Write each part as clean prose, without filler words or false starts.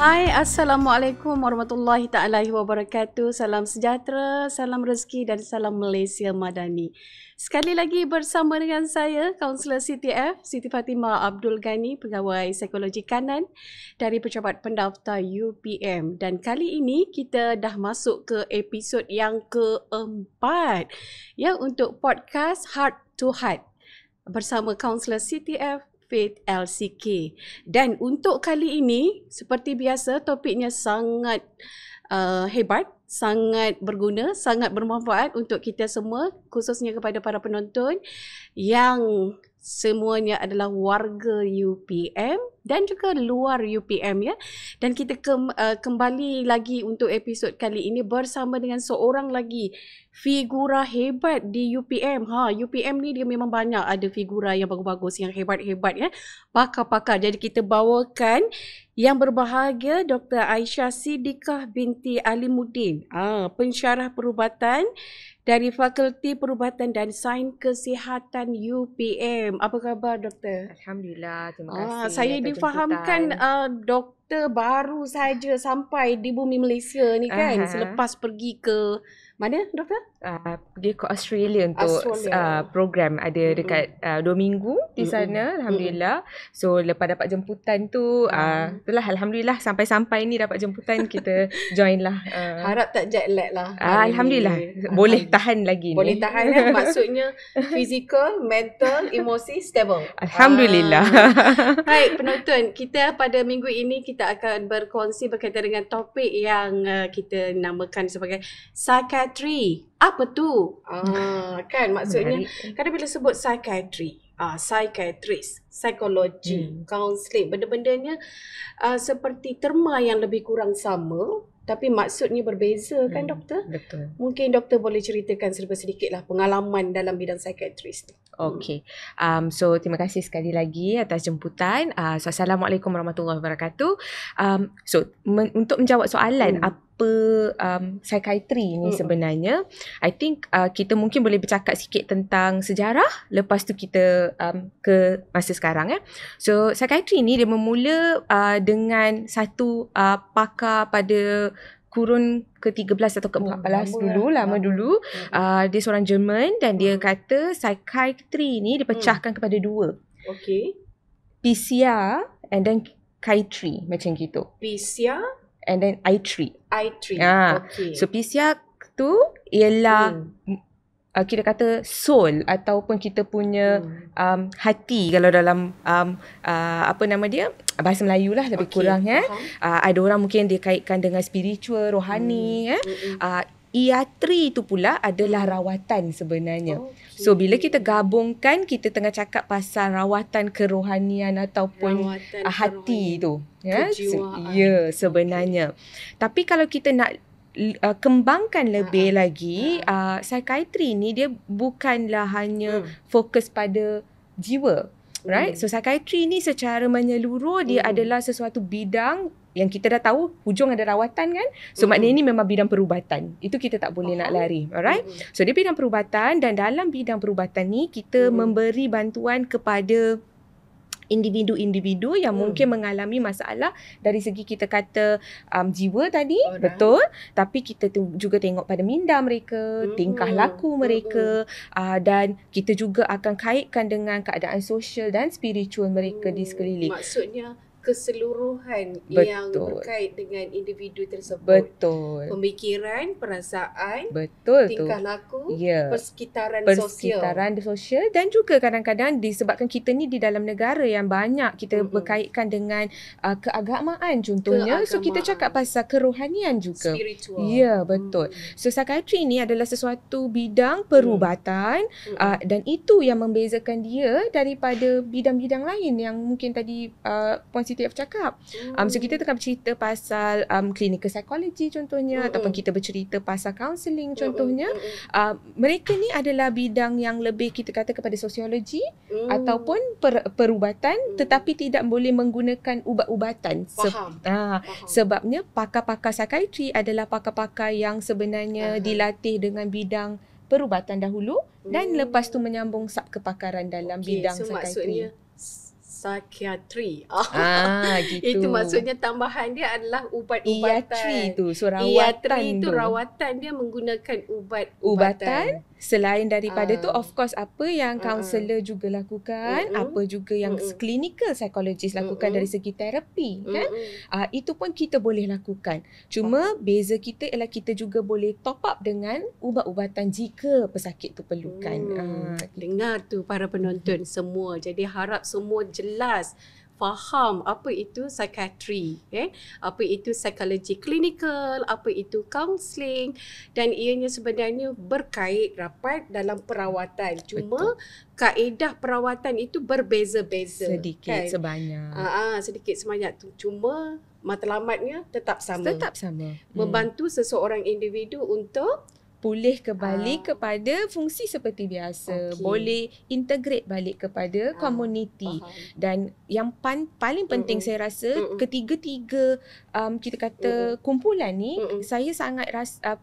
Hai, Assalamualaikum warahmatullahi taala wabarakatuh. Salam sejahtera, salam rezeki dan salam Malaysia Madani. Sekali lagi bersama dengan saya, Kaunselor CTF, Siti Fatimah Abdul Ghani, Pegawai Psikologi Kanan dari Pejabat Pendaftar UPM. Dan kali ini kita dah masuk ke episod yang keempat ya, untuk podcast Heart to Heart bersama Kaunselor CTF Faith LCK. Dan untuk kali ini, seperti biasa, topiknya sangat hebat, sangat berguna, sangat bermanfaat untuk kita semua, khususnya kepada para penonton yang semuanya adalah warga UPM dan juga luar UPM ya. Dan kita kembali lagi untuk episod kali ini bersama dengan seorang lagi figura hebat di UPM. UPM ni dia memang banyak ada figura yang bagus-bagus, yang hebat-hebat ya. Pakar-pakar. Jadi kita bawakan yang berbahagia Dr. Aisyah Siddiqah binti Alimuddin, pensyarah perubatan dari Fakulti Perubatan dan Sains Kesihatan UPM. Apa khabar, Doktor? Alhamdulillah, terima kasih. Saya difahamkan doktor baru saja sampai di bumi Malaysia ni kan, selepas pergi ke mana, Doktor? Pergi ke Australia untuk program. Ada dekat 2 minggu di sana, Alhamdulillah. So, lepas dapat jemputan tu, itulah Alhamdulillah sampai-sampai ni dapat jemputan, kita join lah. Harap tak jet lag lah. Alhamdulillah. Boleh tahan lagi ni. Boleh tahan kan? Maksudnya physical, mental, emosi stable. Alhamdulillah. Baik penonton, kita pada minggu ini kita akan berkongsi berkaitan dengan topik yang kita namakan sebagai psychiatry. Apa tu? Kan maksudnya kadang bila sebut psychiatry, psychiatrist, psikologi, counselling, benda-bendanya seperti terma yang lebih kurang sama, tapi maksudnya berbeza kan, Doktor? Betul. Mungkin Doktor boleh ceritakan sedikit lah pengalaman dalam bidang psychiatrist ni. Okay. So terima kasih sekali lagi atas jemputan. So, Assalamualaikum warahmatullahi wabarakatuh. Untuk menjawab soalan apa psychiatry ni sebenarnya, I think kita mungkin boleh bercakap sikit tentang sejarah, lepas tu kita ke masa sekarang. So psychiatry ni dia bermula dengan satu pakar pada kurun ke-13 atau ke-14 lama dulu. Dia seorang Jerman dan dia kata psychiatry ni dipecahkan kepada dua. Okay. PCR and then chiatry, macam gitu. PCR and then I3. Okay. So PCR tu ialah kita kata soul ataupun kita punya hati, kalau dalam apa nama dia, bahasa Melayu lah lebih kurang ada orang mungkin dia kaitkan dengan spiritual, rohani Iatri tu pula adalah rawatan sebenarnya. So bila kita gabungkan, kita tengah cakap pasal rawatan kerohanian ataupun hati tu sebenarnya. Tapi kalau kita nak kembangkan lebih lagi, psychiatry ni dia bukanlah hanya fokus pada jiwa, right? So psychiatry ni secara menyeluruh dia adalah sesuatu bidang yang kita dah tahu hujung ada rawatan kan. So maknanya ini memang bidang perubatan. Itu kita tak boleh nak lari. Alright. So dia bidang perubatan, dan dalam bidang perubatan ni kita memberi bantuan kepada individu-individu yang mungkin mengalami masalah dari segi kita kata jiwa tadi, betul, tapi kita juga tengok pada minda mereka, tingkah laku mereka, dan kita juga akan kaitkan dengan keadaan sosial dan spiritual mereka di sekeliling. Maksudnya keseluruhan yang berkait dengan individu tersebut. Betul. Pemikiran, perasaan, tingkah laku, persekitaran sosial, dan juga kadang-kadang disebabkan kita ni di dalam negara yang banyak kita berkaitkan dengan keagamaan contohnya. So kita cakap pasal kerohanian juga. Spiritual. Ya, betul. So psychiatry ni adalah sesuatu bidang perubatan, dan itu yang membezakan dia daripada bidang-bidang lain yang mungkin tadi Puan Siti cakap. So kita tengah bercerita pasal clinical psychology contohnya, ataupun kita bercerita pasal counselling contohnya. Mereka ni adalah bidang yang lebih kita kata kepada sosiologi ataupun perubatan, tetapi tidak boleh menggunakan ubat-ubatan. Sebabnya pakar-pakar psychiatry adalah pakar-pakar yang sebenarnya dilatih dengan bidang perubatan dahulu dan lepas tu menyambung sub kepakaran dalam bidang psychiatry. Maksudnya psikiatri. Gitu. Itu maksudnya tambahan dia adalah ubat-ubatan. Iatri tu, so rawatan Iatri itu tu. rawatan dia menggunakan Ubatan. ubat-ubatan. Selain daripada tu, of course, apa yang kaunselor juga lakukan, apa juga yang clinical psychologist lakukan dari segi terapi, kan? Itu pun kita boleh lakukan. Cuma beza kita ialah kita juga boleh top up dengan ubat-ubatan jika pesakit tu perlukan. Dengar tu para penonton semua. Jadi harap semua jelas faham apa itu psikiatri, apa itu psikologi klinikal, apa itu counselling, dan ianya sebenarnya berkait rapat dalam perawatan. Cuma kaedah perawatan itu berbeza-beza. Sedikit sebanyak. Sedikit sebanyak tu. Cuma matlamatnya tetap sama. Tetap sama. Membantu seseorang individu untuk pulih kembali kepada fungsi seperti biasa. Boleh integrate balik kepada komuniti. Dan yang paling penting saya rasa ketiga-tiga kita kata kumpulan ni saya sangat rasa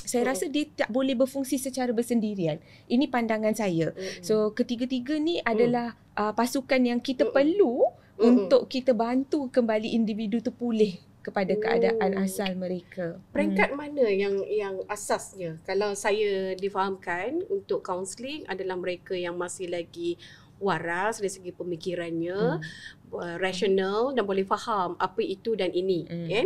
saya rasa dia tak boleh berfungsi secara bersendirian. Ini pandangan saya. So ketiga-tiga ni adalah pasukan yang kita perlu untuk kita bantu kembali individu tu pulih kepada keadaan asal mereka. Peringkat mana yang asasnya? Kalau saya difahamkan untuk kaunseling adalah mereka yang masih lagi waras dari segi pemikirannya, rasional dan boleh faham apa itu dan ini, kan?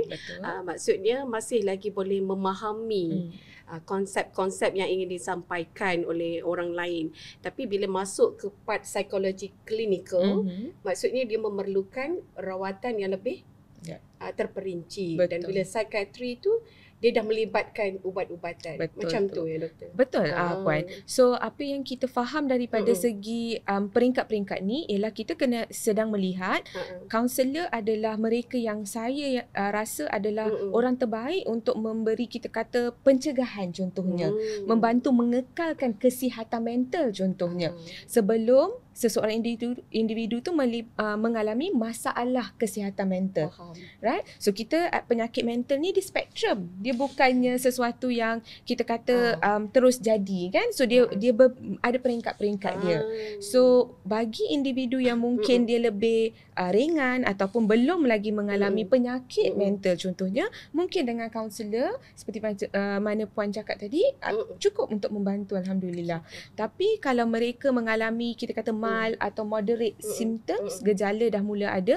Maksudnya masih lagi boleh memahami konsep-konsep yang ingin disampaikan oleh orang lain. Tapi bila masuk ke part psikologi klinikal, maksudnya dia memerlukan rawatan yang lebih terperinci. Betul. Dan bila psikiatri tu dia dah melibatkan ubat-ubatan. Betul, macam tu ya doktor. Betul Puan. So apa yang kita faham daripada segi peringkat-peringkat ni ialah kita kena sedang melihat kaunselor adalah mereka yang saya rasa adalah orang terbaik untuk memberi kita kata pencegahan contohnya, membantu mengekalkan kesihatan mental contohnya sebelum seseorang individu tu mengalami masalah kesihatan mental. Right? So kita penyakit mental ni di spektrum. Dia bukannya sesuatu yang kita kata terus jadi, kan? So dia ada peringkat-peringkat dia. So bagi individu yang mungkin dia lebih ringan ataupun belum lagi mengalami penyakit mental contohnya, mungkin dengan kaunselor seperti mana Puan cakap tadi cukup untuk membantu, alhamdulillah. Tapi kalau mereka mengalami kita kata atau moderate symptoms, gejala dah mula ada,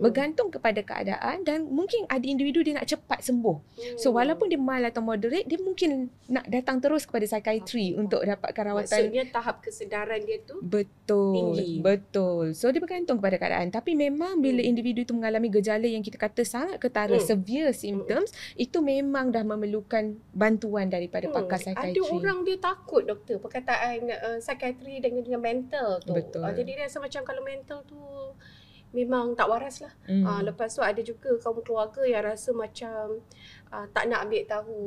bergantung kepada keadaan, dan mungkin ada individu dia nak cepat sembuh. So walaupun dia mild atau moderate, dia mungkin nak datang terus kepada psikiatri untuk dapatkan rawatan. Maksudnya tahap kesedaran dia tu tinggi. Betul. So dia bergantung kepada keadaan. Tapi memang bila individu tu mengalami gejala yang kita kata sangat ketara, severe symptoms, itu memang dah memerlukan bantuan daripada pakar psikiatri. Ada orang dia takut doktor perkataan psikiatri dengan mental tu. Jadi dia rasa macam kalau mental tu memang tak waras lah. Lepas tu ada juga kaum keluarga yang rasa macam tak nak ambil tahu,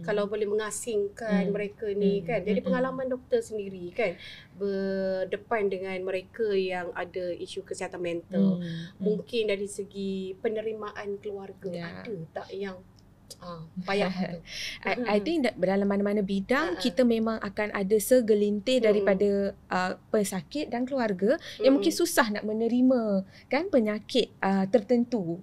kalau boleh mengasingkan mereka ni, kan. Jadi pengalaman doktor sendiri, kan, berdepan dengan mereka yang ada isu kesihatan mental, mungkin dari segi penerimaan keluarga ada tak yang payah? I think dalam mana-mana bidang kita memang akan ada segelintir daripada pesakit dan keluarga yang mungkin susah nak menerima, kan, penyakit tertentu.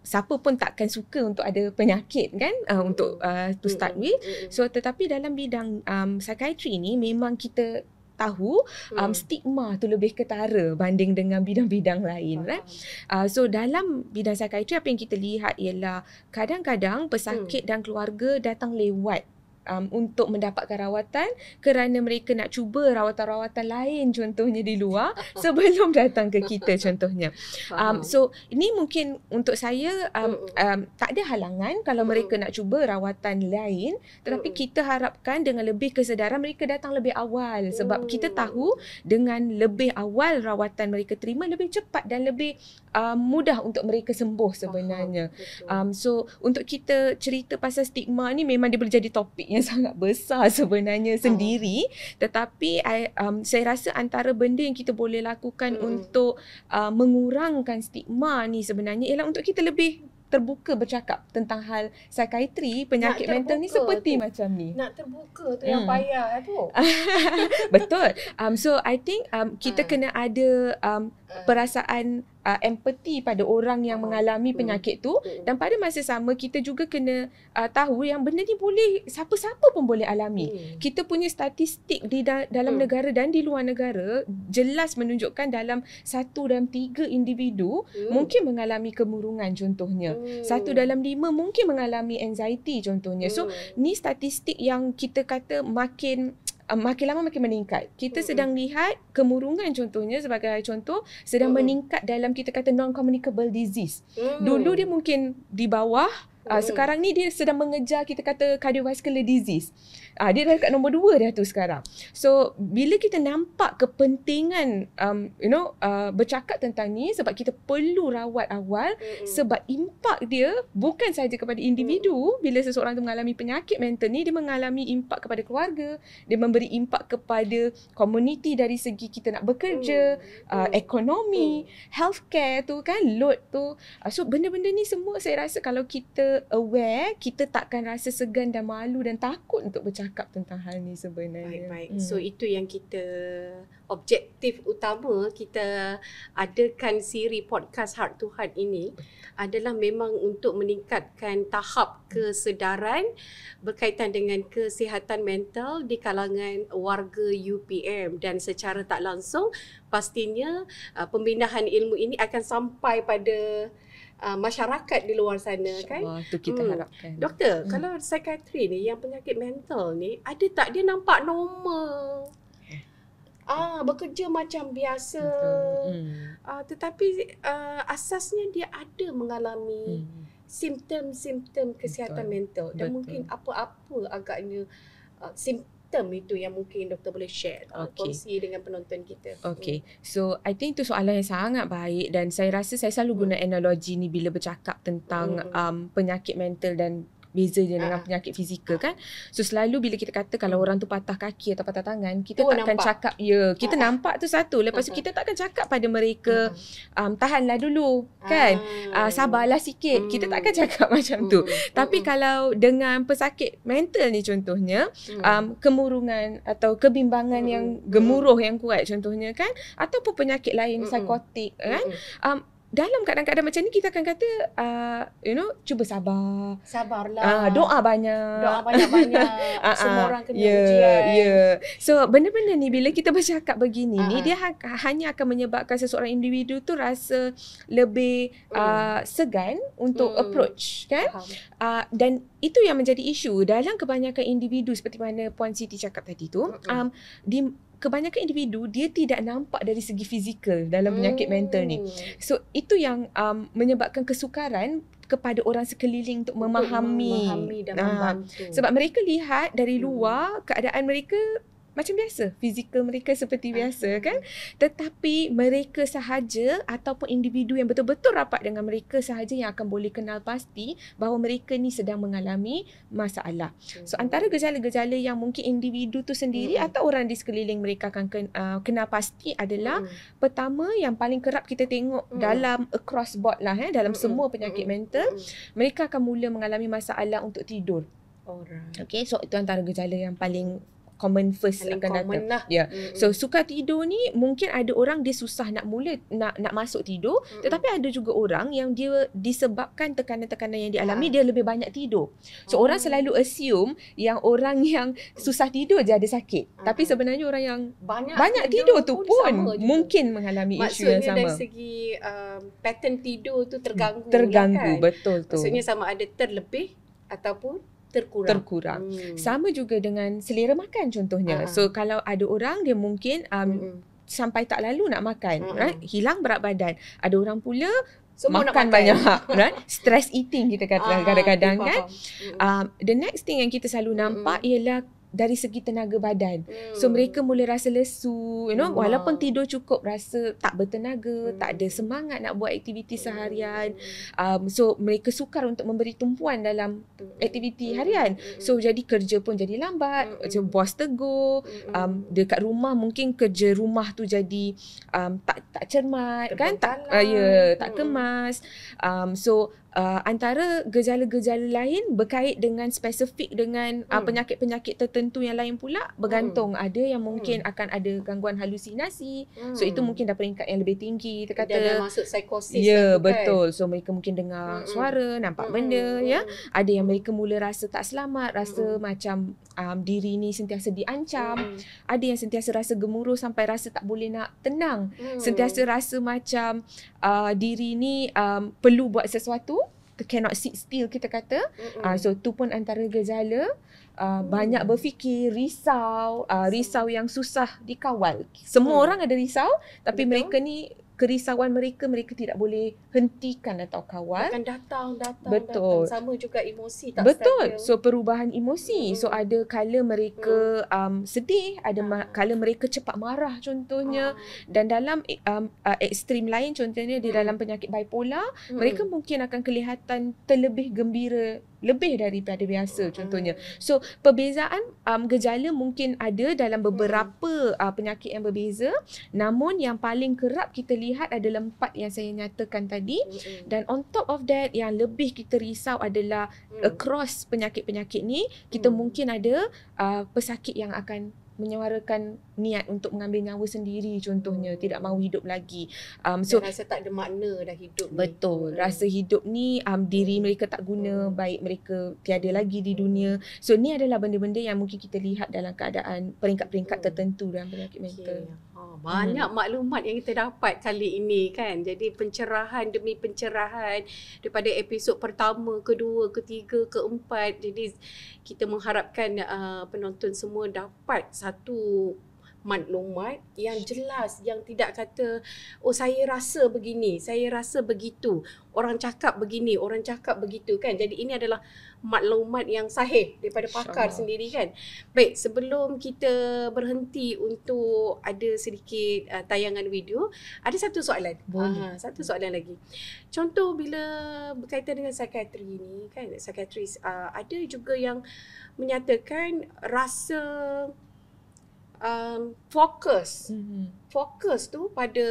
Siapa pun takkan suka untuk ada penyakit, kan, untuk to start with. So tetapi dalam bidang psikiatri ni memang kita tahu stigma tu lebih ketara banding dengan bidang-bidang lain, right? So dalam bidang psikiatri apa yang kita lihat ialah kadang-kadang pesakit dan keluarga datang lewat untuk mendapatkan rawatan kerana mereka nak cuba rawatan-rawatan lain contohnya di luar sebelum datang ke kita contohnya. So ini mungkin untuk saya tak ada halangan kalau mereka nak cuba rawatan lain, tetapi kita harapkan dengan lebih kesedaran mereka datang lebih awal, sebab kita tahu dengan lebih awal rawatan mereka terima, lebih cepat dan lebih mudah untuk mereka sembuh sebenarnya. So untuk kita cerita pasal stigma ni memang dia boleh jadi topik yang sangat besar sebenarnya sendiri, tetapi saya rasa antara benda yang kita boleh lakukan untuk mengurangkan stigma ni sebenarnya ialah untuk kita lebih terbuka bercakap tentang hal psikiatri, penyakit mental ni seperti macam ni. Nak terbuka tu yang payah tu. Betul. So I think kita kena ada perasaan empati pada orang yang mengalami penyakit tu, dan pada masa sama kita juga kena tahu yang benda ni boleh siapa-siapa pun boleh alami. Kita punya statistik di dalam negara dan di luar negara jelas menunjukkan dalam 1 dalam 3 individu mungkin mengalami kemurungan contohnya. 1 dalam 5 mungkin mengalami anxiety contohnya. So ni statistik yang kita kata makin lama makin meningkat. Kita sedang lihat kemurungan contohnya, sebagai contoh, sedang meningkat dalam kita kata non-communicable disease. Dulu dia mungkin di bawah, sekarang ni dia sedang mengejar kita kata cardiovascular disease. Dia dah dekat nombor 2 dah tu sekarang. So bila kita nampak kepentingan bercakap tentang ni, sebab kita perlu rawat awal, sebab impak dia bukan sahaja kepada individu. Bila seseorang tu mengalami penyakit mental ni, dia mengalami impak kepada keluarga, dia memberi impak kepada komuniti dari segi kita nak bekerja, ekonomi, healthcare tu kan, load tu. So benda-benda ni semua saya rasa kalau kita aware, kita takkan rasa segan dan malu dan takut untuk bercakap tentang hal ni sebenarnya. Baik. So itu yang kita, objektif utama kita adakan siri podcast Heart to Heart ini adalah memang untuk meningkatkan tahap kesedaran berkaitan dengan kesihatan mental di kalangan warga UPM, dan secara tak langsung pastinya pembinaan ilmu ini akan sampai pada masyarakat di luar sana kan. Itu kita harapkan. Doktor, kalau psikiatri ni yang penyakit mental ni, ada tak dia nampak normal? Bekerja macam biasa. Tetapi asasnya dia ada mengalami simptom-simptom kesihatan mental, dan mungkin apa-apa agaknya simptom itu yang mungkin doktor boleh share, kongsi dengan penonton kita. So I think itu soalan yang sangat baik, dan saya rasa saya selalu guna analogi ni bila bercakap tentang penyakit mental dan beza dia dengan penyakit fizikal kan. So selalu bila kita kata kalau orang tu patah kaki atau patah tangan, kita takkan cakap kita nampak tu satu, lepas tu kita takkan cakap pada mereka tahanlah dulu kan, sabarlah sikit, kita takkan cakap macam tu. Tapi kalau dengan pesakit mental ni contohnya, kemurungan atau kebimbangan yang gemuruh yang kuat contohnya kan, ataupun penyakit lain psikotik kan, dalam keadaan-keadaan macam ni kita akan kata cuba sabarlah, doa banyak semua orang kena ujian. So benda-benda ni bila kita bercakap begini ni, dia hanya akan menyebabkan seseorang individu tu rasa lebih segan untuk approach kan. Dan itu yang menjadi isu dalam kebanyakan individu, seperti mana Puan Siti cakap tadi tu. Di kebanyakan individu dia tidak nampak dari segi fizikal dalam penyakit mental ni. So itu yang menyebabkan kesukaran kepada orang sekeliling untuk memahami dan membantu. Sebab mereka lihat dari luar keadaan mereka macam biasa, fizikal mereka seperti biasa kan, tetapi mereka sahaja ataupun individu yang betul-betul rapat dengan mereka sahaja yang akan boleh kenal pasti bahawa mereka ni sedang mengalami masalah. So antara gejala-gejala yang mungkin individu tu sendiri atau orang di sekeliling mereka akan kenal pasti adalah, pertama yang paling kerap kita tengok dalam across board lah dalam semua penyakit mental, mereka akan mula mengalami masalah untuk tidur. Okay, so itu antara gejala yang paling common first akan datang. So sukar tidur ni mungkin ada orang dia susah nak masuk tidur, tetapi ada juga orang yang dia disebabkan tekanan-tekanan yang dialami dia lebih banyak tidur. So orang selalu assume yang orang yang susah tidur je ada sakit. Tapi sebenarnya orang yang banyak tidur tu pun mungkin mengalami isu yang sama. Maksudnya dari segi pattern tidur tu terganggu kan? Betul tu. Maksudnya sama ada terlebih ataupun terkurang. Sama juga dengan selera makan contohnya. So kalau ada orang dia mungkin sampai tak lalu nak makan, right? Hilang berat badan. Ada orang pula makan banyak, right? Stress eating kita kata kadang-kadang kan. The next thing yang kita selalu nampak ialah dari segi tenaga badan. So mereka mula rasa lesu, walaupun tidur cukup rasa tak bertenaga, tak ada semangat nak buat aktiviti seharian. So mereka sukar untuk memberi tumpuan dalam aktiviti harian. So jadi kerja pun jadi lambat, macam bos tegur, dekat rumah mungkin kerja rumah tu jadi tak cermat kan, tak kemas. So antara gejala-gejala lain berkait dengan spesifik dengan penyakit-penyakit tertentu yang lain pula bergantung. Ada yang mungkin akan ada gangguan halusinasi. So itu mungkin dah peringkat yang lebih tinggi. Kita kata dah masuk psikosis. Ya, betul. So mereka mungkin dengar suara, nampak benda ya. Ada yang mereka mula rasa tak selamat, rasa macam diri ni sentiasa diancam. Ada yang sentiasa rasa gemuruh sampai rasa tak boleh nak tenang. Sentiasa rasa macam diri ni perlu buat sesuatu, cannot sit still kita kata. So tu pun antara gejala. Banyak berfikir, risau, risau yang susah dikawal. Semua orang ada risau, tapi mereka ni kerisauan mereka tidak boleh hentikan atau kawal. Akan datang. Betul. Sama juga emosi tak Betul. stabil. So perubahan emosi. So ada kala mereka sedih, ada kala mereka cepat marah contohnya. Dan dalam ekstrim lain contohnya di dalam penyakit bipolar, mereka mungkin akan kelihatan terlebih gembira lebih daripada biasa contohnya. So perbezaan gejala mungkin ada dalam beberapa penyakit yang berbeza, namun yang paling kerap kita lihat adalah 4 yang saya nyatakan tadi. Dan on top of that, yang lebih kita risau adalah across penyakit-penyakit ni, kita mungkin ada pesakit yang akan menyuarakan niat untuk mengambil nyawa sendiri contohnya, tidak mahu hidup lagi. So rasa tak ada makna dah hidup. Betul. Rasa hidup ni diri mereka tak guna, baik mereka tiada lagi di dunia. So ni adalah benda-benda yang mungkin kita lihat dalam keadaan peringkat-peringkat tertentu dalam penyakit mental. Banyak maklumat yang kita dapat kali ini kan. Jadi pencerahan demi pencerahan daripada episod pertama, kedua, ketiga, keempat. Jadi kita mengharapkan penonton semua dapat satu maklumat yang jelas, yang tidak kata saya rasa begini, saya rasa begitu, orang cakap begini, orang cakap begitu kan. Jadi ini adalah maklumat yang sahih daripada pakar sendiri kan. Baik, sebelum kita berhenti untuk ada sedikit tayangan video, ada satu soalan. Satu soalan lagi. Contoh bila berkaitan dengan psikiatri ni kan, psikiatris ada juga yang menyatakan rasa fokus tu pada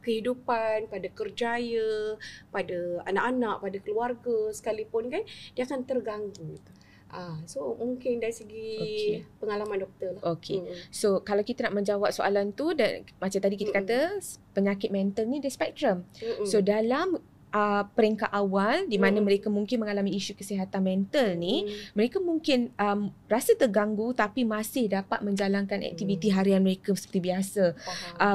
kehidupan, pada kerjaya, pada anak-anak, pada keluarga sekalipun kan, dia akan terganggu. So mungkin dari segi pengalaman doktor lah. So kalau kita nak menjawab soalan tu, dan macam tadi kita kata penyakit mental ni dia spektrum. So dalam peringkat awal di mana mereka mungkin mengalami isu kesihatan mental ni, mereka mungkin rasa terganggu tapi masih dapat menjalankan aktiviti harian mereka seperti biasa.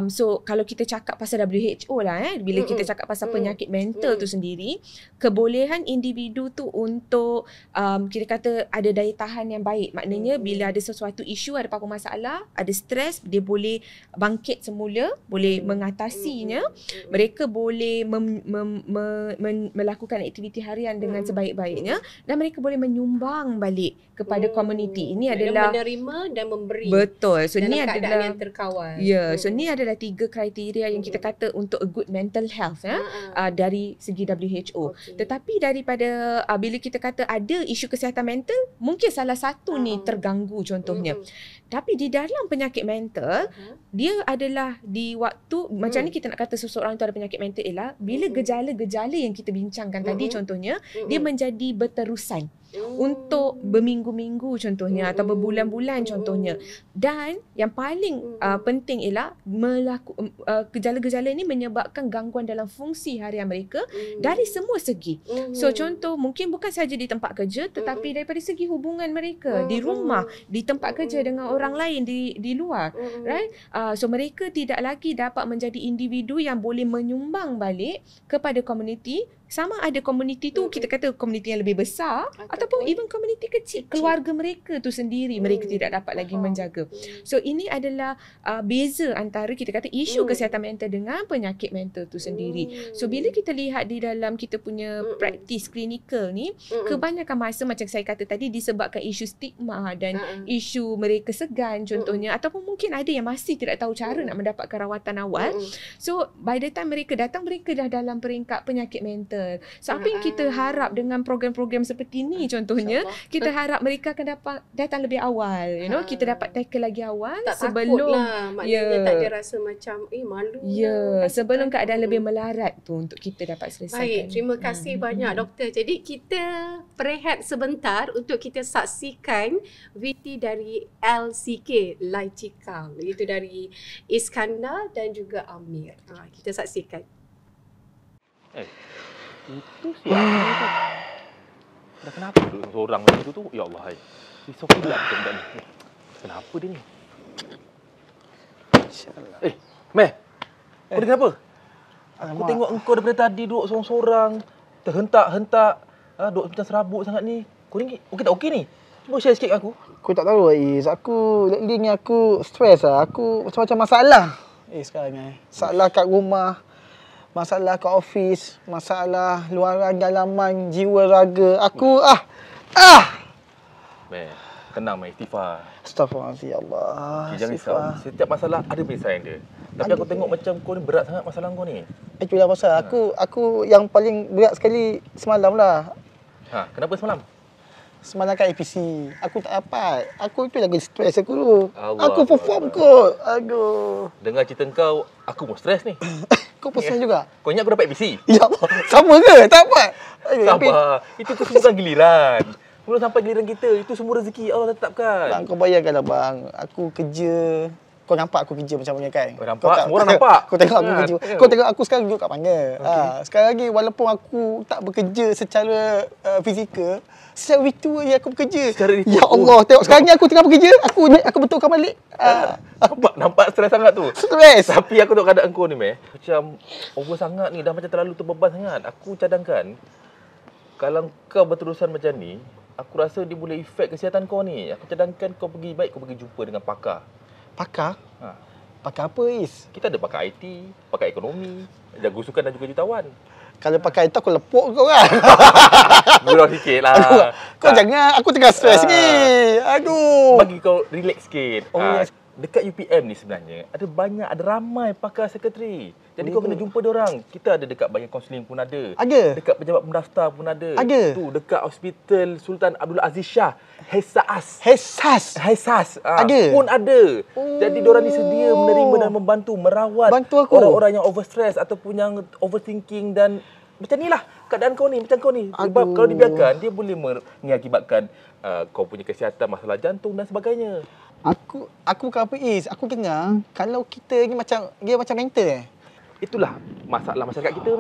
So kalau kita cakap pasal WHO lah bila kita cakap pasal penyakit mental tu sendiri, kebolehan individu tu untuk kita kata ada daya tahan yang baik. Maknanya bila ada sesuatu isu, ada apa-apa masalah, ada stres, dia boleh bangkit semula, boleh mengatasinya. Mereka boleh melakukan aktiviti harian dengan sebaik-baiknya, dan mereka boleh menyumbang balik kepada komuniti. Ini adalah menerima dan memberi. Betul. So dalam ni keadaan adalah yang terkawal. So ni adalah 3 kriteria yang kita kata untuk a good mental health dari segi WHO. Tetapi daripada bila kita kata ada isu kesihatan mental, mungkin salah satu ni terganggu contohnya. Tapi di dalam penyakit mental, dia adalah di waktu macam ni kita nak kata seseorang tu ada penyakit mental ialah bila gejala-gejala yang kita bincangkan tadi contohnya, dia menjadi berterusan untuk berminggu-minggu contohnya, atau berbulan-bulan contohnya. Dan yang paling penting ialah gejala-gejala ini menyebabkan gangguan dalam fungsi harian mereka dari semua segi. So contoh mungkin bukan saja di tempat kerja, tetapi daripada segi hubungan mereka di rumah, di tempat kerja dengan orang lain di luar, right? So mereka tidak lagi dapat menjadi individu yang boleh menyumbang balik kepada komuniti. Sama ada komuniti tu kita kata komuniti yang lebih besar, ataupun even komuniti kecil, keluarga mereka tu sendiri mereka tidak dapat lagi menjaga. So ini adalah beza antara kita kata isu kesihatan mental dengan penyakit mental tu sendiri. So bila kita lihat di dalam kita punya praktis klinikal ni, kebanyakan masa macam saya kata tadi disebabkan isu stigma dan isu mereka segan contohnya, ataupun mungkin ada yang masih tidak tahu cara nak mendapatkan rawatan awal. So by the time mereka datang, mereka dah dalam peringkat penyakit mental mental. So apa yang kita harap dengan program-program seperti ni contohnya, kita harap mereka akan dapat datang lebih awal, kita dapat tackle lagi awal tak sebelum takut lah, maknanya tak ada rasa macam malu sebelum keadaan lebih melarat tu untuk kita dapat selesaikan. Baik, terima kasih banyak doktor. Jadi kita berehat sebentar untuk kita saksikan VT dari LCK Laicikal, iaitu dari Iskandar dan juga Amir. Kita saksikan. Itu siapa tu? Dah kenapa duduk seorang macam tu? Ya Allah, hai. Risau pula budak ni. Kenapa dia ni? Meh. Kau ni kenapa? Aku tengok engkau daripada tadi duduk seorang-seorang, terhentak-hentak, duduk macam serabut sangat ni. Kau ni okey tak okey ni? Cuba share sikit dengan aku. Aku tak tahu Is. Aku lately ni aku stres lah. Aku macam-macam masalah. Sekarang ni. Masalah kat rumah, masalah kat office, masalah luaran dalaman jiwa raga. Aku Meh, tenang meh, istighfar. Astaghfirullahaladzim, ya Allah. Okay, jangan risau. Setiap masalah ada penyelesaian dia. Tapi aku tengok macam kau ni berat sangat masalah kau ni. Itulah pasal aku yang paling berat sekali semalam lah. Kenapa semalam? Semalam kat APC. Aku tak dapat. Aku tu lagi stres aku tu. Aku perform Allah. kot. Aduh. Dengar cerita kau, aku pun stres ni. Kau pesan juga? Kau ingat aku dapat APC? Ya Allah. Sama ke? Tak dapat. Sabar. Itu kesusahan giliran. Belum sampai giliran kita. Itu semua rezeki Allah tetapkan. Bang, kau bayangkanlah bang. Aku kerja. Kau nampak aku kerja macam mana kan? Nampak, semua orang nampak. Kau tengok aku kerja. Kau tengok aku sekarang duduk kat mana? Sekarang lagi walaupun aku tak bekerja secara fizikal, secara virtual je aku bekerja. Ya Allah, tengok sekarang ni aku tengah bekerja, aku betulkan balik. Nampak stres sangat tu. Stres. Tapi aku tengok keadaan kau ni macam over sangat ni, dah macam terlalu terbeban sangat. Aku cadangkan kalau kau berterusan macam ni, aku rasa dia boleh efek kesihatan kau ni. Aku cadangkan kau pergi jumpa dengan pakar. Pakar? Pakar apa Is? Kita ada pakar IT, pakar ekonomi, jago sukan dan juga jutawan. Kalau pakai itu aku lepuk kau kan? Gurau sikit lah. Kau jangan, aku tengah stres ni. Aduh. Bagi kau relax sikit. Yes. Dekat UPM ni sebenarnya ada ramai pakar sekretari. Jadi kau kena jumpa diorang. Kita ada dekat bahagian kaunseling pun ada. Ada. Dekat pejabat pendaftar pun ada. Ada. Tu dekat Hospital Sultan Abdul Aziz Shah, Hesas. Ada. Pun ada. Jadi diorang ni sedia menerima dan membantu merawat orang-orang yang overstress ataupun yang overthinking dan macam ni lah keadaan kau ni, macam kau ni. Sebab kalau dibiarkan, dia boleh mengakibatkan kau punya kesihatan, masalah jantung dan sebagainya. Aku bukan apa Is. Aku dengar kalau kita ni dia macam mental Itulah masalah masyarakat kita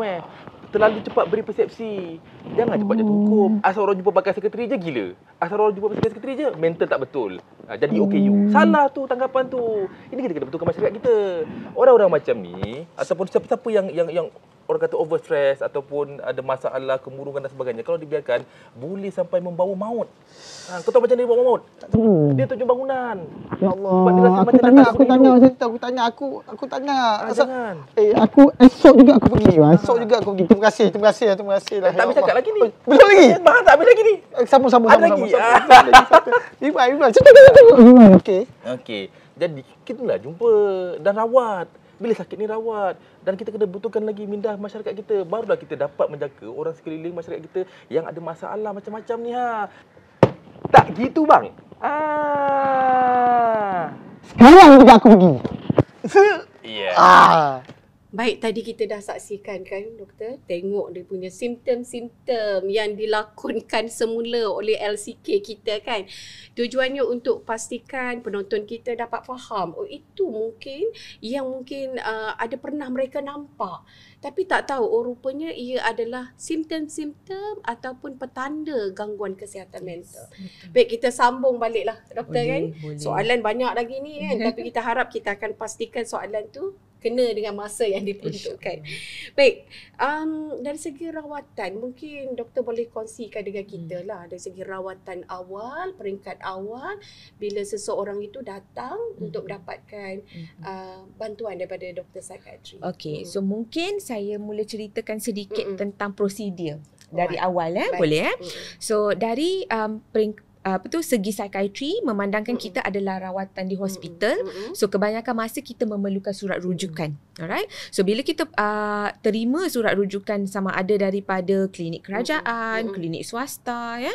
terlalu cepat beri persepsi. Jangan cepat jatuh hukum. Asal orang jumpa pakar sekretari je gila. Asal orang jumpa pakar sekretari je mental tak betul. Jadi OKU. Salah tu tanggapan tu. Ini kita kena betulkan masyarakat kita. Orang-orang macam ni ataupun siapa-siapa yang orang kata overstress ataupun ada masalah kemurungan dan sebagainya, kalau dibiarkan boleh sampai membawa maut. Kau tahu macam dia bawa maut? Tak tahu. Dia tujuh bangunan. Ya Allah. Aku tanya. Jangan. Aku esok juga aku pergi. Terima kasih lah. Tak habis cakap lagi ni. Belum lagi. Tak habis lagi ni. Sama. Ada lagi. Iman. Okey. Jadi kitalah jumpa dan rawat. Bila sakit ni rawat. Dan kita kena betulkan lagi minda masyarakat kita. Barulah kita dapat menjaga orang sekeliling masyarakat kita yang ada masalah macam-macam ni Tak gitu bang. Sekarang juga aku pergi. Baik, tadi kita dah saksikan kan doktor, tengok dia punya simptom-simptom yang dilakonkan semula oleh LCK kita kan. Tujuannya untuk pastikan penonton kita dapat faham, itu mungkin ada pernah mereka nampak. Tapi tak tahu, rupanya ia adalah simptom-simptom ataupun petanda gangguan kesihatan mental. Baik, kita sambung baliklah doktor kan. Soalan banyak lagi ni kan, tapi kita harap kita akan pastikan soalan tu kena dengan masa yang diperuntukkan. Baik, dari segi rawatan, mungkin doktor boleh kongsikan dengan kita lah dari segi rawatan awal, peringkat awal bila seseorang itu datang untuk mendapatkan bantuan daripada doktor psikiatri. Okey, so mungkin saya mula ceritakan sedikit tentang prosedur dari awal boleh So dari segi psikiatri memandangkan kita adalah rawatan di hospital. So kebanyakan masa kita memerlukan surat rujukan. Alright. So bila kita terima surat rujukan sama ada daripada klinik kerajaan, klinik swasta ya,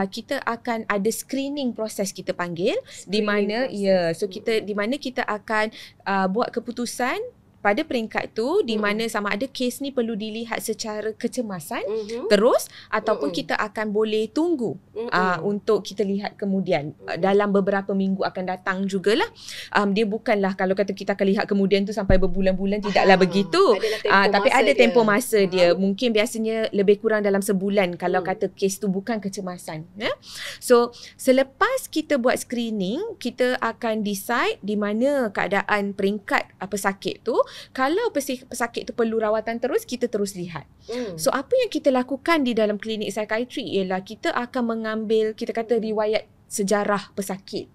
kita akan ada screening proses kita panggil di mana di mana kita akan buat keputusan pada peringkat tu di mana sama ada kes ni perlu dilihat secara kecemasan terus ataupun kita akan boleh tunggu untuk kita lihat kemudian dalam beberapa minggu akan datang jugalah. Dia bukanlah kalau kata kita akan lihat kemudian tu sampai berbulan-bulan, tidaklah begitu. Tapi ada tempoh masa dia. Mungkin biasanya lebih kurang dalam sebulan kalau kata kes tu bukan kecemasan ya. So selepas kita buat screening, kita akan decide di mana keadaan peringkat pesakit tu. Kalau pesakit tu perlu rawatan terus, kita terus lihat. So apa yang kita lakukan di dalam klinik psikiatri ialah kita akan mengambil, kita kata riwayat sejarah pesakit.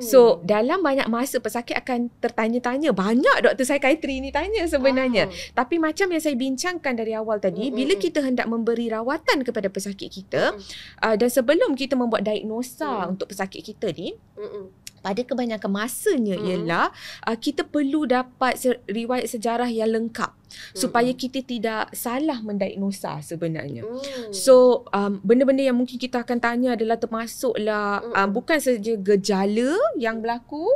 So dalam banyak masa pesakit akan tertanya-tanya, banyak doktor psikiatri ni tanya sebenarnya. Tapi macam yang saya bincangkan dari awal tadi, bila kita hendak memberi rawatan kepada pesakit kita dan sebelum kita membuat diagnosa untuk pesakit kita ni, pada kebanyakan masanya ialah kita perlu dapat riwayat sejarah yang lengkap supaya kita tidak salah mendiagnosa sebenarnya. So benda-benda yang mungkin kita akan tanya adalah termasuklah bukan saja gejala yang berlaku,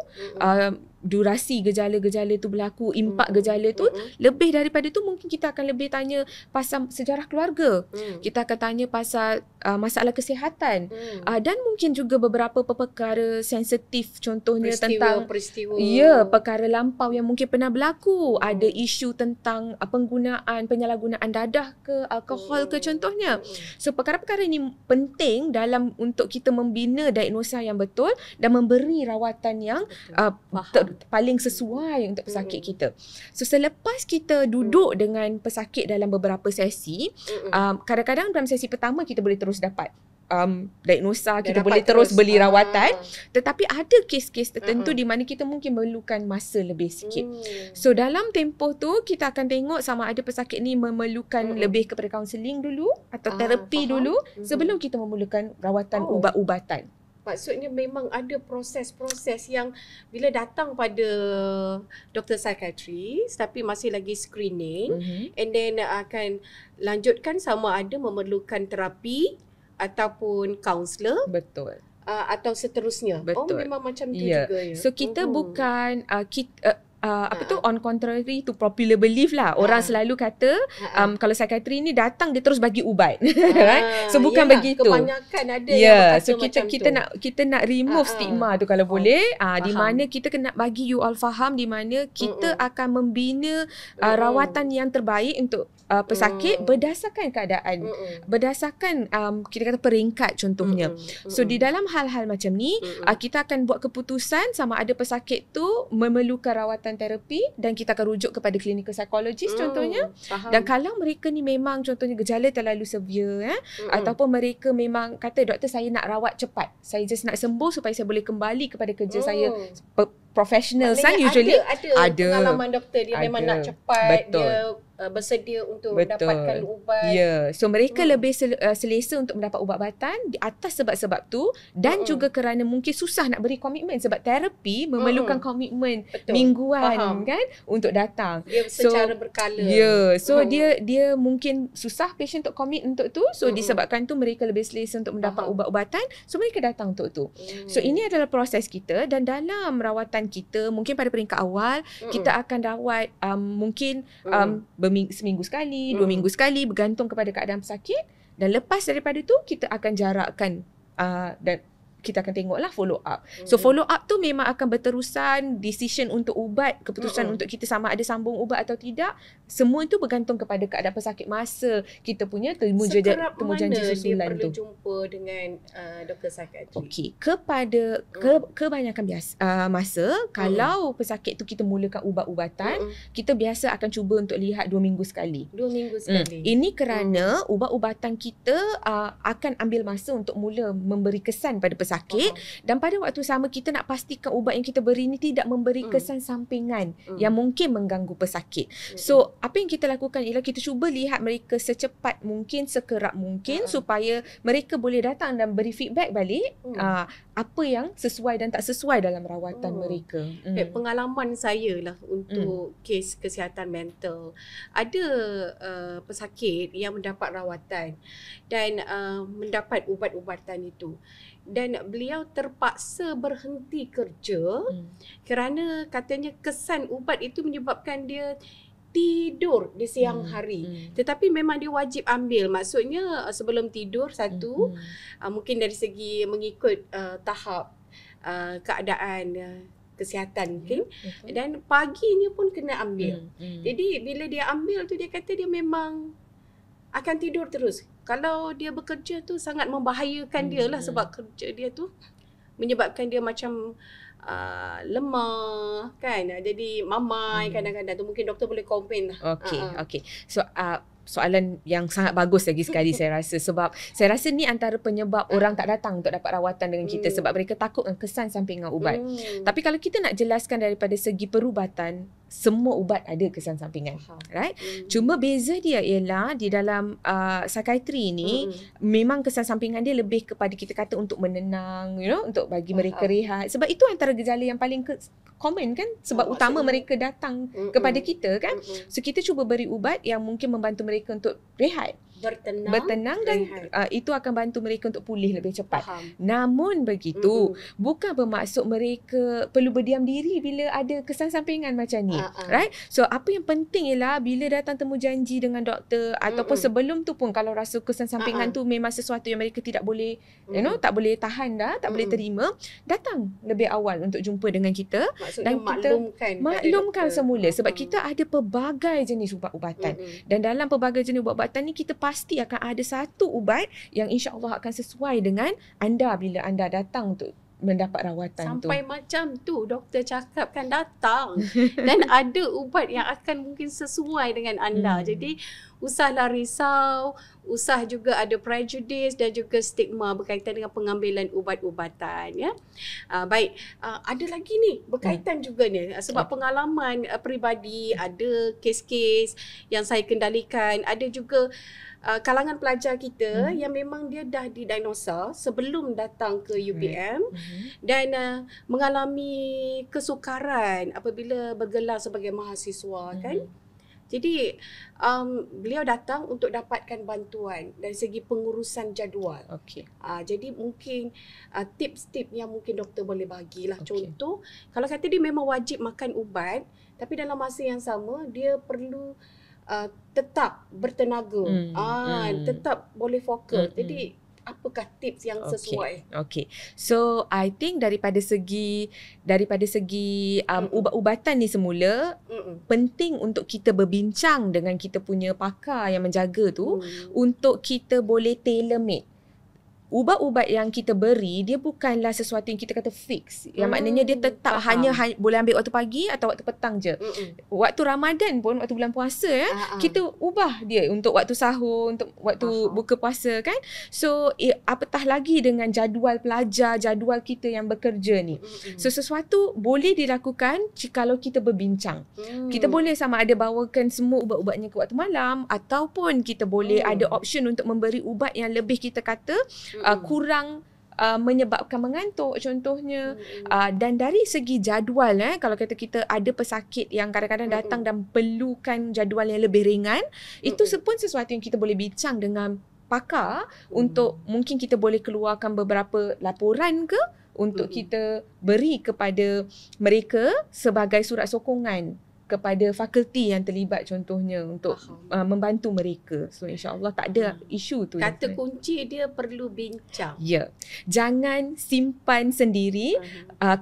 durasi gejala-gejala tu berlaku, impak gejala tu, lebih daripada tu mungkin kita akan lebih tanya pasal sejarah keluarga. Kita akan tanya pasal masalah kesihatan dan mungkin juga beberapa perkara sensitif, contohnya perkara lampau yang mungkin pernah berlaku, ada isu tentang penyalahgunaan dadah ke alkohol ke contohnya. So perkara-perkara ini penting dalam untuk kita membina diagnosa yang betul dan memberi rawatan yang paling sesuai untuk pesakit kita. So selepas kita duduk dengan pesakit dalam beberapa sesi, kadang-kadang dalam sesi pertama kita boleh terus dapat diagnosa, kita boleh terus beli rawatan, tetapi ada kes-kes tertentu di mana kita mungkin memerlukan masa lebih sikit. So dalam tempoh tu kita akan tengok sama ada pesakit ni memerlukan lebih kepada kaunseling dulu atau terapi dulu sebelum kita memerlukan rawatan ubat-ubatan. Maksudnya memang ada proses-proses yang bila datang pada doktor psikiatri tapi masih lagi screening and then akan lanjutkan sama ada memerlukan terapi ataupun kaunselor. Betul. Atau seterusnya. Betul. Memang macam tu juga ya. So kita bukan on contrary to popular belief lah. Orang selalu kata kalau psikiatri ni datang dia terus bagi ubat. Right? So bukan begitu. Kebanyakan ada yang berkata so kita nak remove stigma tu kalau boleh. Di mana kita kena bagi you all faham di mana kita akan membina rawatan yang terbaik untuk pesakit berdasarkan keadaan, berdasarkan kita kata peringkat contohnya. So di dalam hal-hal macam ni kita akan buat keputusan sama ada pesakit tu memerlukan rawatan terapi dan kita akan rujuk kepada clinical psychologist contohnya. Dan kalau mereka ni memang contohnya gejala terlalu severe ataupun mereka memang kata doktor saya nak rawat cepat, saya just nak sembuh supaya saya boleh kembali kepada kerja saya professional usually ada pengalaman doktor dia memang nak cepat. Betul. Dia bersedia untuk mendapatkan ubat. So mereka lebih selesa untuk mendapat ubat-ubatan di atas sebab-sebab tu dan juga kerana mungkin susah nak beri komitmen sebab terapi memerlukan komitmen mingguan kan untuk datang. Dia secara berkala. So dia mungkin susah patient untuk komit untuk tu. So disebabkan tu mereka lebih selesa untuk mendapat ubat-ubatan. So mereka datang untuk tu. So ini adalah proses kita dan dalam rawatan kita mungkin pada peringkat awal kita akan rawat mungkin seminggu sekali, 2 minggu sekali bergantung kepada keadaan pesakit dan lepas daripada tu kita akan jarakkan dan kita akan tengoklah follow up. So follow up tu memang akan berterusan, decision untuk ubat, keputusan untuk kita sama ada sambung ubat atau tidak, semua itu bergantung kepada keadaan pesakit masa kita punya temu janji susulan tu. Dia perlu jumpa dengan doktor psikiatri. Okey, kepada kebanyakan masa kalau pesakit tu kita mulakan ubat-ubatan, kita biasa akan cuba untuk lihat 2 minggu sekali. 2 minggu sekali. Ini kerana ubat-ubatan kita akan ambil masa untuk mula memberi kesan pada pesakit pesakit, dan pada waktu sama kita nak pastikan ubat yang kita beri ni tidak memberi kesan sampingan yang mungkin mengganggu pesakit. So apa yang kita lakukan ialah kita cuba lihat mereka secepat mungkin, sekerap mungkin supaya mereka boleh datang dan beri feedback balik apa yang sesuai dan tak sesuai dalam rawatan mereka. Pengalaman saya lah untuk kes kesihatan mental. Ada pesakit yang mendapat rawatan dan mendapat ubat-ubatan itu. Dan beliau terpaksa berhenti kerja kerana katanya kesan ubat itu menyebabkan dia tidur di siang hari. Tetapi memang dia wajib ambil. Maksudnya sebelum tidur satu, mungkin dari segi mengikut tahap keadaan kesihatan mungkin. Dan paginya pun kena ambil. Jadi bila dia ambil tu dia kata dia memang akan tidur terus. Kalau dia bekerja tu sangat membahayakan dia lah sebab kerja dia tu menyebabkan dia macam lemah kan. Jadi mamai kadang-kadang tu mungkin doktor boleh komplain lah. Okey. So soalan yang sangat bagus lagi sekali saya rasa, sebab saya rasa ni antara penyebab orang tak datang untuk dapat rawatan dengan kita sebab mereka takut dengan kesan sampingan ubat. Tapi kalau kita nak jelaskan daripada segi perubatan, semua ubat ada kesan sampingan, right? Cuma beza dia ialah di dalam psikiatri ni memang kesan sampingan dia lebih kepada kita kata untuk menenang, untuk bagi mereka rehat. Sebab itu antara gejala yang paling common kan, sebab utama mereka datang kepada kita kan. So kita cuba beri ubat yang mungkin membantu mereka untuk rehat, bertenang dan itu akan bantu mereka untuk pulih lebih cepat. Namun begitu, bukan bermaksud mereka perlu berdiam diri bila ada kesan sampingan macam ni, right? So apa yang penting ialah bila datang temu janji dengan doktor ataupun sebelum tu pun kalau rasa kesan sampingan tu memang sesuatu yang mereka tidak boleh, tak boleh tahan dah, tak boleh terima, datang lebih awal untuk jumpa dengan kita. Maksudnya dan kita maklumkan semula sebab kita ada pelbagai jenis ubat-ubatan dan dalam pelbagai jenis ubat-ubatan ni kita pasti akan ada satu ubat yang insya-Allah akan sesuai dengan anda bila anda datang untuk mendapat rawatan tu. Sampai macam tu doktor cakapkan datang dan ada ubat yang akan mungkin sesuai dengan anda. Jadi usahlah risau, usah juga ada prejudice dan juga stigma berkaitan dengan pengambilan ubat-ubatan ya. Baik, ada lagi ni berkaitan juga ni sebab pengalaman peribadi, ada kes-kes yang saya kendalikan, ada juga kalangan pelajar kita yang memang dia dah didiagnosa sebelum datang ke UPM dan mengalami kesukaran apabila bergelar sebagai mahasiswa kan. Jadi beliau datang untuk dapatkan bantuan dari segi pengurusan jadual. Jadi mungkin tips-tips yang mungkin doktor boleh bagilah. Contoh, kalau kata dia memang wajib makan ubat tapi dalam masa yang sama dia perlu tetap bertenaga, tetap boleh fokus. Jadi apakah tips yang sesuai? So I think daripada segi ubat-ubatan ni semula penting untuk kita berbincang dengan kita punya pakar yang menjaga tu untuk kita boleh tailor-made. Ubat-ubat yang kita beri dia bukanlah sesuatu yang kita kata fix. Yang maknanya dia tetap hanya boleh ambil waktu pagi atau waktu petang je. Waktu Ramadan pun, waktu bulan puasa kita ubah dia untuk waktu sahur, untuk waktu buka puasa kan. So apatah lagi dengan jadual pelajar, jadual kita yang bekerja ni. So sesuatu boleh dilakukan kalau kita berbincang. Kita boleh sama ada bawakan semua ubat-ubatnya ke waktu malam ataupun kita boleh ada option untuk memberi ubat yang lebih kita kata kurang menyebabkan mengantuk contohnya. Dan dari segi jadual kalau kata kita ada pesakit yang kadang-kadang datang dan perlukan jadual yang lebih ringan, itu pun sesuatu yang kita boleh bincang dengan pakar untuk mungkin kita boleh keluarkan beberapa laporan ke untuk kita beri kepada mereka sebagai surat sokongan kepada fakulti yang terlibat contohnya untuk membantu mereka. So insya-Allah tak ada isu tu. Kata kunci dia perlu bincang. Ya. Jangan simpan sendiri.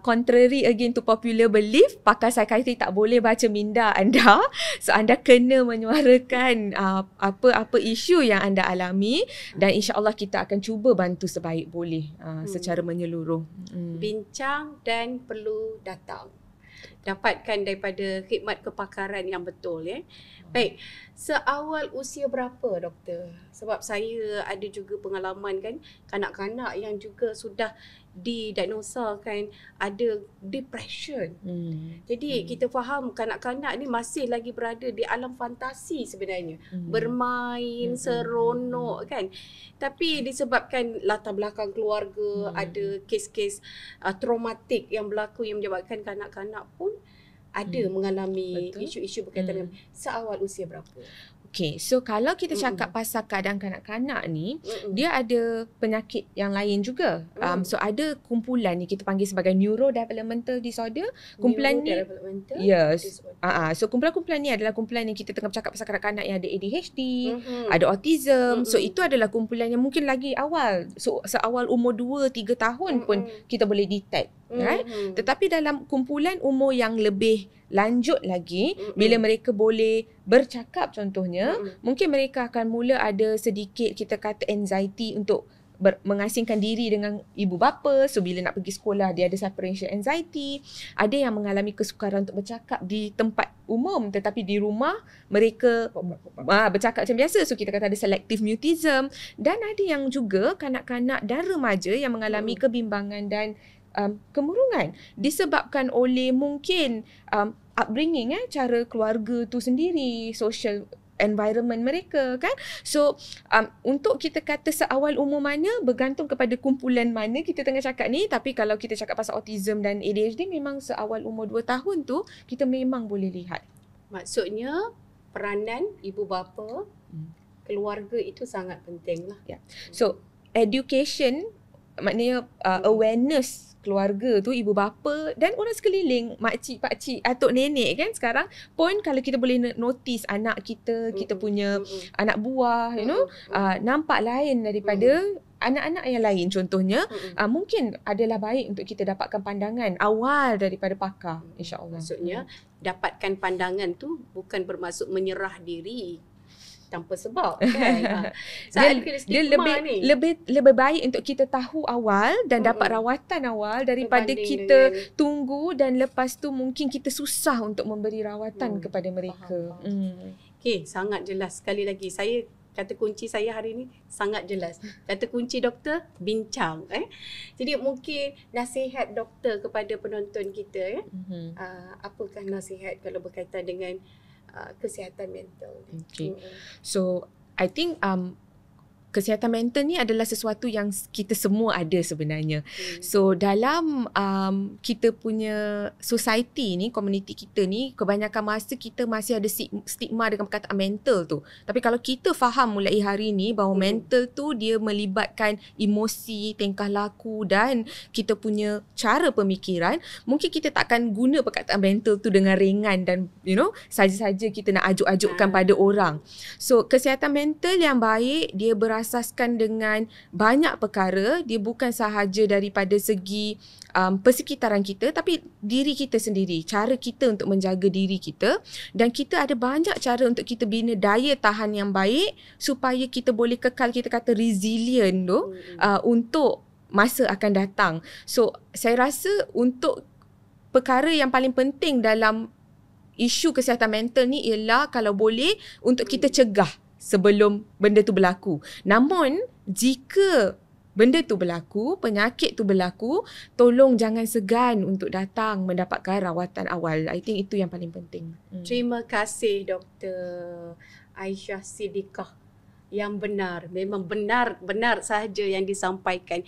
Contrary again to popular belief, pakar psikiatri tak boleh baca minda anda. So anda kena menyuarakan apa isu yang anda alami dan insya-Allah kita akan cuba bantu sebaik boleh secara menyeluruh. Bincang dan perlu datang. Dapatkan daripada khidmat kepakaran yang betul ya. Baik, seawal usia berapa doktor? Sebab saya ada juga pengalaman kan kanak-kanak yang juga sudah didiagnosakan ada depression. Jadi kita faham kanak-kanak ni masih lagi berada di alam fantasi sebenarnya. Bermain, seronok kan. Tapi disebabkan latar belakang keluarga, ada kes-kes traumatik yang berlaku yang menyebabkan kanak-kanak pun ada mengalami isu-isu berkaitan dengan seawal usia berapa. Okay, so kalau kita cakap pasal keadaan kanak-kanak ni, dia ada penyakit yang lain juga. So ada kumpulan ni kita panggil sebagai neurodevelopmental disorder. Kumpulan ni, yes. So kumpulan-kumpulan ni adalah kumpulan yang kita tengah bercakap pasal kanak-kanak yang ada ADHD, ada autism. So itu adalah kumpulan yang mungkin lagi awal. So seawal umur 2-3 tahun pun kita boleh detect. Right? Tetapi dalam kumpulan umur yang lebih lanjut lagi, bila mereka boleh bercakap contohnya, mungkin mereka akan mula ada sedikit kita kata anxiety untuk mengasingkan diri dengan ibu bapa. So bila nak pergi sekolah dia ada separation anxiety. Ada yang mengalami kesukaran untuk bercakap di tempat umum, tetapi di rumah mereka bercakap macam biasa. So kita kata ada selective mutism. Dan ada yang juga kanak-kanak dan remaja yang mengalami kebimbangan dan kemurungan disebabkan oleh mungkin upbringing, cara keluarga tu sendiri, social environment mereka kan. So untuk kita kata seawal umur mana bergantung kepada kumpulan mana kita tengah cakap ni. Tapi kalau kita cakap pasal autism dan ADHD, memang seawal umur 2 tahun tu kita memang boleh lihat. Maksudnya peranan ibu bapa, keluarga itu sangat penting lah. So education maknanya awareness keluarga tu, ibu bapa dan orang sekeliling, makcik, pakcik, atuk, nenek kan sekarang pun kalau kita boleh notice anak kita, kita punya anak buah, you know, nampak lain daripada anak-anak yang lain contohnya, mungkin adalah baik untuk kita dapatkan pandangan awal daripada pakar, insya-Allah. Maksudnya dapatkan pandangan tu bukan bermaksud menyerah diri tanpa sebab kan. Dia lebih baik untuk kita tahu awal dan dapat rawatan awal daripada kita tunggu dan lepas tu mungkin kita susah untuk memberi rawatan kepada mereka. Okey, sangat jelas. Sekali lagi saya kata kunci saya hari ni sangat jelas. Kata kunci doktor, bincang. Jadi mungkin nasihat doktor kepada penonton kita, apakah nasihat kalau berkaitan dengan kesihatan mental? Okay. So I think kesihatan mental ni adalah sesuatu yang kita semua ada sebenarnya. So dalam kita punya society ni, komuniti kita ni, kebanyakan masa kita masih ada stigma dengan perkataan mental tu. Tapi kalau kita faham mulai hari ni bahawa mental tu dia melibatkan emosi, tingkah laku dan kita punya cara pemikiran, mungkin kita takkan guna perkataan mental tu dengan ringan dan you know, saja-saja kita nak ajuk-ajukkan pada orang. So kesihatan mental yang baik dia berasaskan dengan banyak perkara. Dia bukan sahaja daripada segi persekitaran kita, tapi diri kita sendiri, cara kita untuk menjaga diri kita, dan kita ada banyak cara untuk kita bina daya tahan yang baik supaya kita boleh kekal, kita kata resilient tu untuk masa akan datang. So saya rasa untuk perkara yang paling penting dalam isu kesihatan mental ni ialah kalau boleh untuk kita cegah sebelum benda tu berlaku. Namun jika benda tu berlaku, penyakit tu berlaku, tolong jangan segan untuk datang mendapatkan rawatan awal. I think itu yang paling penting. Terima kasih Dr. Aisyah Siddiqah. Yang benar, memang benar sahaja yang disampaikan.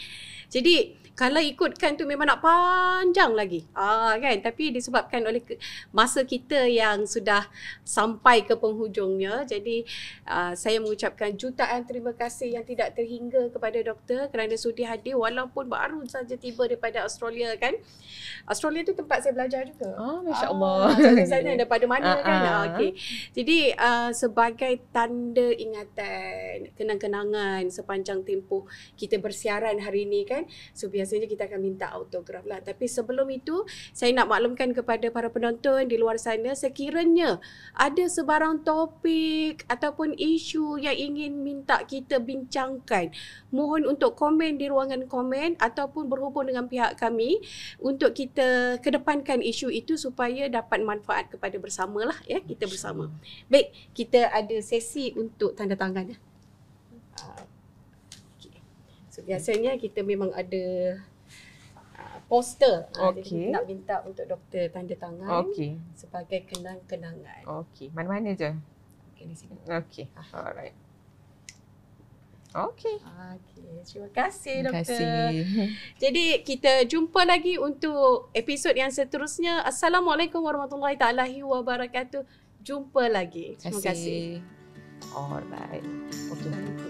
Jadi kalau ikutkan tu memang nak panjang lagi. Kan, tapi disebabkan oleh masa kita yang sudah sampai ke penghujungnya. Jadi saya mengucapkan jutaan terima kasih yang tidak terhingga kepada doktor kerana sudi hadir walaupun baru saja tiba daripada Australia kan. Australia tu tempat saya belajar juga. Masya-Allah. Sana daripada mana kan. Okey. Jadi sebagai tanda ingatan, kenang-kenangan sepanjang tempoh kita bersiaran hari ini kan. So biasanya kita akan minta autograf lah. Tapi sebelum itu, saya nak maklumkan kepada para penonton di luar sana, sekiranya ada sebarang topik ataupun isu yang ingin minta kita bincangkan, mohon untuk komen di ruangan komen ataupun berhubung dengan pihak kami untuk kita kedepankan isu itu supaya dapat manfaat kepada bersama lah ya, kita bersama. Baik, kita ada sesi untuk tanda tangan. So biasanya kita memang ada poster. Jadi Okey. kita nak minta untuk doktor tanda tangan Okey. sebagai kenang-kenangan. Okey. Mana-mana je. Okey, di sini. Okey. Alright. Okey. Okey, terima kasih Terima doktor. kasih. Jadi kita jumpa lagi untuk episod yang seterusnya. Assalamualaikum warahmatullahi taala wabarakatuh. Jumpa lagi. Terima kasih. Alright. Okey.